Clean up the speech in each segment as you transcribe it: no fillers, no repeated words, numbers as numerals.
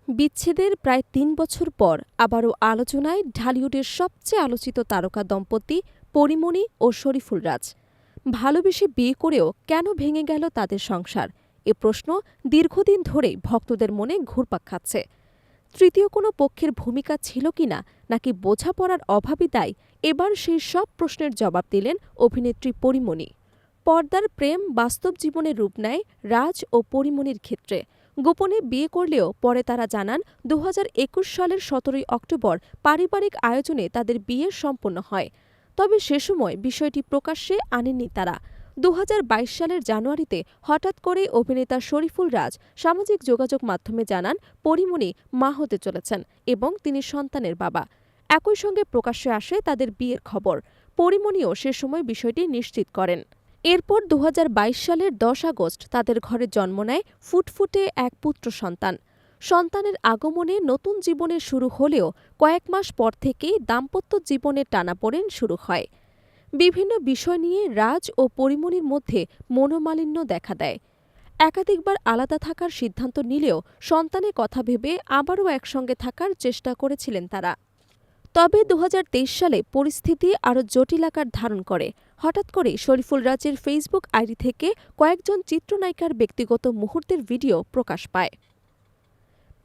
বিচ্ছেদের প্রায় ৩ বছর পর আবারও আলোচনায় ঢালিউডের সবচেয়ে আলোচিত তারকা দম্পতি পরীমণি ও শরীফুল রাজ। ভালোবেসে বিয়ে করেও কেন ভেঙে গেল তাদের সংসার? এ প্রশ্ন দীর্ঘদিন ধরেই ভক্তদের মনে ঘুরপাক খাচ্ছে। তৃতীয় কোনো পক্ষের ভূমিকা ছিল কিনা, নাকি বোঝাপড়ার অভাবই দায়ী? এবার সেই সব প্রশ্নের জবাব দিলেন অভিনেত্রী পরীমণি। পর্দার প্রেম বাস্তব জীবনে রূপ নেয় রাজ ও পরীমণির ক্ষেত্রে। গোপনে বিয়ে করলেও পরে তারা জানান ২০২১ সালের ১৭ই অক্টোবর পারিবারিক আয়োজনে তাদের বিয়ে সম্পন্ন হয়। তবে সে সময় বিষয়টি প্রকাশ্যে আনেননি তারা। ২০২২ সালের জানুয়ারিতে হঠাৎ করে অভিনেতা শরীফুল রাজ সামাজিক যোগাযোগ মাধ্যমে জানান পরীমণি মা হতে চলেছেন এবং তিনি সন্তানের বাবা। একই সঙ্গে প্রকাশ্যে আসে তাদের বিয়ের খবর। পরীমণিও সে সময় বিষয়টি নিশ্চিত করেন। এরপর ২০২২ সালের ১০ আগস্ট তাদের ঘরে জন্ম নেয় ফুটফুটে এক পুত্র সন্তান। সন্তানের আগমনে নতুন জীবনের শুরু হলেও কয়েক মাস পর থেকেই দাম্পত্য জীবনের টানাপোড়েন শুরু হয়। বিভিন্ন বিষয় নিয়ে রাজ ও পরীমণির মধ্যে মনোমালিন্য দেখা দেয়। একাধিকবার আলাদা থাকার সিদ্ধান্ত নিলেও সন্তানের কথা ভেবে আবারও একসঙ্গে থাকার চেষ্টা করেছিলেন তারা। তবে ২০২৩ সালে পরিস্থিতি আরও জটিল আকার ধারণ করে। হঠাৎ করে শরীফুল রাজের ফেসবুক আইডি থেকে কয়েকজন চিত্রনায়িকার ব্যক্তিগত মুহূর্তের ভিডিও প্রকাশ পায়।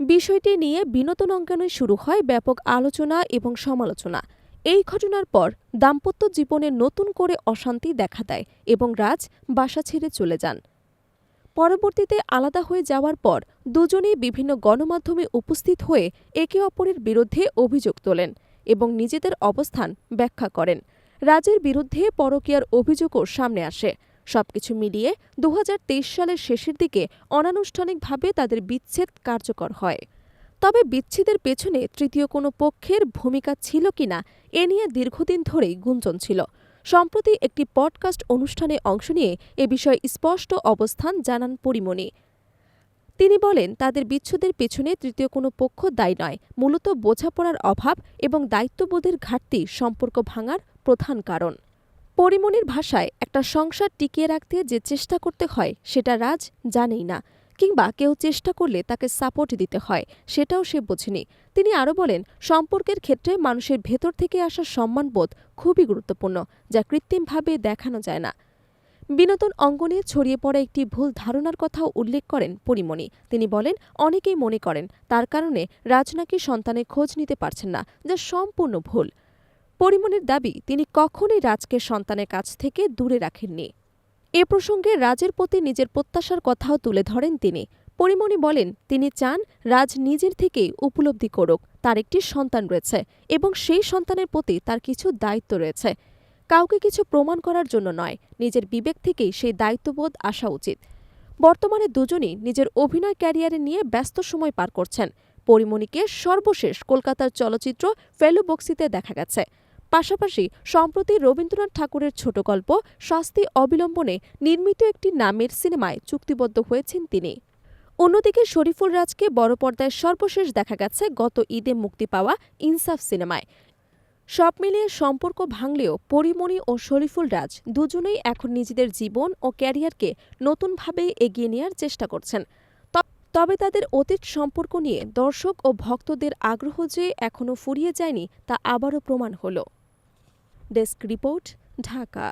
বিষয়টি নিয়ে বিনোদন অঙ্গনে শুরু হয় ব্যাপক আলোচনা এবং সমালোচনা। এই ঘটনার পর দাম্পত্য জীবনে নতুন করে অশান্তি দেখা দেয় এবং রাজ বাসা ছেড়ে চলে যান। পরবর্তীতে আলাদা হয়ে যাওয়ার পর দুজনেই বিভিন্ন গণমাধ্যমে উপস্থিত হয়ে একে অপরের বিরুদ্ধে অভিযোগ তোলেন এবং নিজেদের অবস্থান ব্যাখ্যা করেন। রাজের বিরুদ্ধে পরকীয়ার অভিযোগও সামনে আসে। সবকিছু মিলিয়ে ২০২৩ সালের শেষের দিকে অনানুষ্ঠানিকভাবে তাদের বিচ্ছেদ কার্যকর হয়। তবে বিচ্ছেদের পেছনে তৃতীয় কোনো পক্ষের ভূমিকা ছিল কিনা, এ নিয়ে দীর্ঘদিন ধরেই গুঞ্জন ছিল। সম্প্রতি একটি পডকাস্ট অনুষ্ঠানে অংশ নিয়ে এ বিষয়ে স্পষ্ট অবস্থান জানান পরীমণি। তিনি বলেন, তাদের বিচ্ছেদের পেছনে তৃতীয় কোনো পক্ষ দায়ী নয়, মূলত বোঝাপড়ার অভাব এবং দায়িত্ববোধের ঘাটতি সম্পর্ক ভাঙার প্রধান কারণ। পরীমণির ভাষায়, একটা সংসার টিকিয়ে রাখতে যে চেষ্টা করতে হয় সেটা রাজ জানেই না, কিংবা কেউ চেষ্টা করলে তাকে সাপোর্ট দিতে হয় সেটাও সে বোঝেনি। তিনি আরও বলেন, সম্পর্কের ক্ষেত্রে মানুষের ভেতর থেকে আসা সম্মানবোধ খুবই গুরুত্বপূর্ণ, যা কৃত্রিমভাবে দেখানো যায় না। বিনোদন অঙ্গনে ছড়িয়ে পড়া একটি ভুল ধারণার কথাও উল্লেখ করেন পরীমণি। তিনি বলেন, অনেকেই মনে করেন তার কারণে রাজ নাকি সন্তানের খোঁজ নিতে পারছেন না, যা সম্পূর্ণ ভুল। পরীমণির দাবি, তিনি কখনোই রাজকে সন্তানের কাছ থেকে দূরে রাখেননি। এ প্রসঙ্গে রাজের প্রতি নিজের প্রত্যাশার কথাও তুলে ধরেন তিনি। পরীমণি বলেন, তিনি চান রাজ নিজের থেকেই উপলব্ধি করুক তার একটি সন্তান রয়েছে এবং সেই সন্তানের প্রতি তার কিছু দায়িত্ব রয়েছে। কাউকে কিছু প্রমাণ করার জন্য নয়, নিজের বিবেক থেকেই সেই দায়িত্ববোধ আসা উচিত। বর্তমানে দুজনই নিজের অভিনয় ক্যারিয়ারে নিয়ে ব্যস্ত সময় পার করছেন। পরীমণিকে সর্বশেষ কলকাতার চলচ্চিত্র ফেলো বক্সিতে দেখা গেছে। পাশাপাশি সম্প্রতি রবীন্দ্রনাথ ঠাকুরের ছোট গল্প শাস্তি অবিলম্বনে নির্মিত একটি নামের সিনেমায় চুক্তিবদ্ধ হয়েছেন তিনি। অন্যদিকে শরীফুল রাজকে বড় পর্দায় সর্বশেষ দেখা গেছে গত ঈদে মুক্তি পাওয়া ইনসাফ সিনেমায়। সব মিলিয়ে সম্পর্ক ভাঙলেও পরীমণি ও শরীফুল রাজ দুজনেই এখন নিজেদের জীবন ও ক্যারিয়ারকে নতুনভাবে এগিয়ে নেওয়ার চেষ্টা করছেন। তবে তাদের অতীত সম্পর্ক নিয়ে দর্শক ও ভক্তদের আগ্রহ যে এখনও ফুরিয়ে যায়নি তা আবারও প্রমাণ হলো। Desk report, Dhaka.